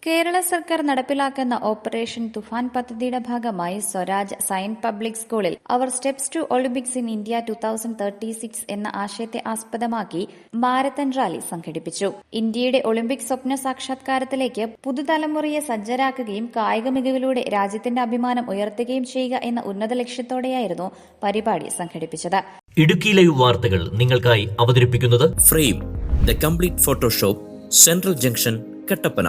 കേരള സർക്കാർ നടപ്പിലാക്കുന്ന ഓപ്പറേഷൻ തുഫാൻ പദ്ധതിയുടെ ഭാഗമായി സ്വരാജ് സയൻ പബ്ലിക് സ്കൂളിൽ അവർ steps to Olympics in India 2036 എന്ന ആശയത്തെ ആസ്പദമാക്കി മാരത്തൺ റാലി സംഘടിപ്പിച്ചു. ഇന്ത്യയുടെ ഒളിമ്പിക് സ്വപ്ന സാക്ഷാത്കാരത്തിലേക്ക് പുതുതലമുറയെ സജ്ജരാക്കുകയും കായിക മികവിലൂടെ രാജ്യത്തിന്റെ അഭിമാനം ഉയർത്തുകയും ചെയ്യുക എന്ന ഉന്നത ലക്ഷ്യത്തോടെയായിരുന്നു പരിപാടി സംഘടിപ്പിച്ചത്. ഇടുക്കി ലൈവ് വാർത്തകൾ നിങ്ങൾക്കായി അവതരിപ്പിക്കുന്നത് frame the complete Photoshop, central junction, Kattappana.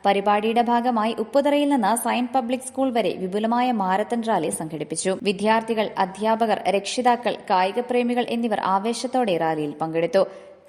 പരിപാടിയുടെ ഭാഗമായി ഉപ്പുതറയിൽ നിന്ന് സയൻ പബ്ലിക് സ്കൂൾ വരെ വിപുലമായ മാരത്തൺ റാലി സംഘടിപ്പിച്ചു. വിദ്യാർത്ഥികൾ, അധ്യാപകർ, രക്ഷിതാക്കൾ, കായിക പ്രേമികൾ എന്നിവർ ആവേശത്തോടെ റാലിയിൽ പങ്കെടുത്തു.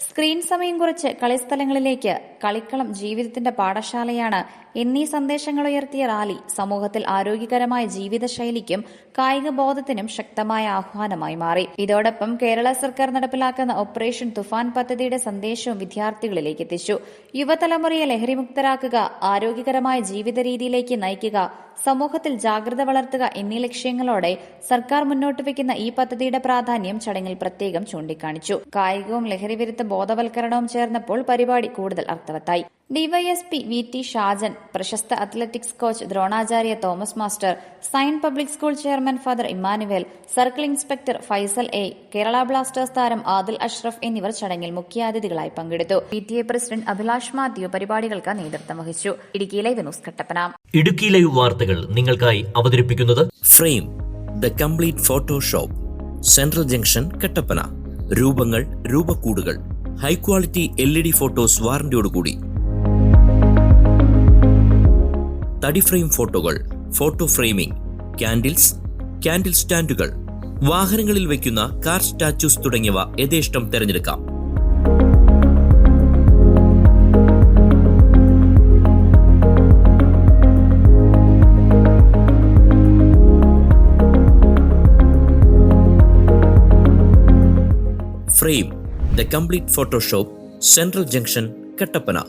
സ്ക്രീൻ സമയം കുറച്ച് കളിസ്ഥലങ്ങളിലേക്ക്, കളിക്കളം ജീവിതത്തിന്റെ പാഠശാലയാണ് എന്നീ സന്ദേശങ്ങൾ ഉയർത്തിയ റാലി സമൂഹത്തിൽ ആരോഗ്യകരമായ ജീവിതശൈലിക്കും കായിക ബോധത്തിനും ശക്തമായ ആഹ്വാനമായി മാറി. ഇതോടൊപ്പം കേരള സർക്കാർ നടപ്പിലാക്കുന്ന ഓപ്പറേഷൻ തുഫാൻ പദ്ധതിയുടെ സന്ദേശവും വിദ്യാർത്ഥികളിലേക്ക് എത്തിച്ചു. യുവതലമുറയെ ലഹരിമുക്തരാക്കുക, ആരോഗ്യകരമായ ജീവിത രീതിയിലേക്ക് നയിക്കുക, സമൂഹത്തിൽ ജാഗ്രത വളർത്തുക എന്നീ ലക്ഷ്യങ്ങളോടെ സർക്കാർ മുന്നോട്ട് വയ്ക്കുന്ന ഈ പദ്ധതിയുടെ പ്രാധാന്യം ചടങ്ങിൽ പ്രത്യേകം ചൂണ്ടിക്കാണിച്ചു. കായികവും ലഹരിവിരുദ്ധ ബോധവൽക്കരണവും ചേർന്നപ്പോൾ പരിപാടി കൂടുതൽ അർത്ഥവത്തായി. ഡിവൈഎസ്പി VT ഷാജൻ, പ്രശസ്ത athletics coach Dronacharya Thomas master, Sayan public school chairman father Immanuel, circle inspector Faisal A, Kerala Blasters താരം ആദിൽ അഷ്റഫ് എന്നിവർ ചടങ്ങിൽ മുഖ്യാതിഥികളായി പങ്കെടുത്തു. PTA പ്രസിഡന്റ് അഭിലാഷ് മാത്യു പരിപാടികൾക്ക് നേതൃത്വം വഹിച്ചു. Idukki live news Kattappana. Idukki live വാർത്തകൾ നിങ്ങൾക്കായി അവതരിപ്പിക്കുന്നത് frame the complete Photoshop, central junction, Kattappana. രൂപങ്ങൾ, രൂപക്കൂടുകൾ, ഹൈ ക്വാളിറ്റി LED ഫോട്ടോസ് വാറന്റിയോടുകൂടി. തടി ഫ്രെയിം ഫോട്ടോകൾ, ഫോട്ടോ ഫ്രെയിമിംഗ്, ക്യാൻഡിൽസ്, ക്യാൻഡിൽ സ്റ്റാൻഡുകൾ, വാഹനങ്ങളിൽ വയ്ക്കുന്ന കാർ സ്റ്റാച്യൂസ് തുടങ്ങിയവ യഥേഷ്ടം തിരഞ്ഞെടുക്കാം. Frame the complete Photoshop, central junction, Kattappana.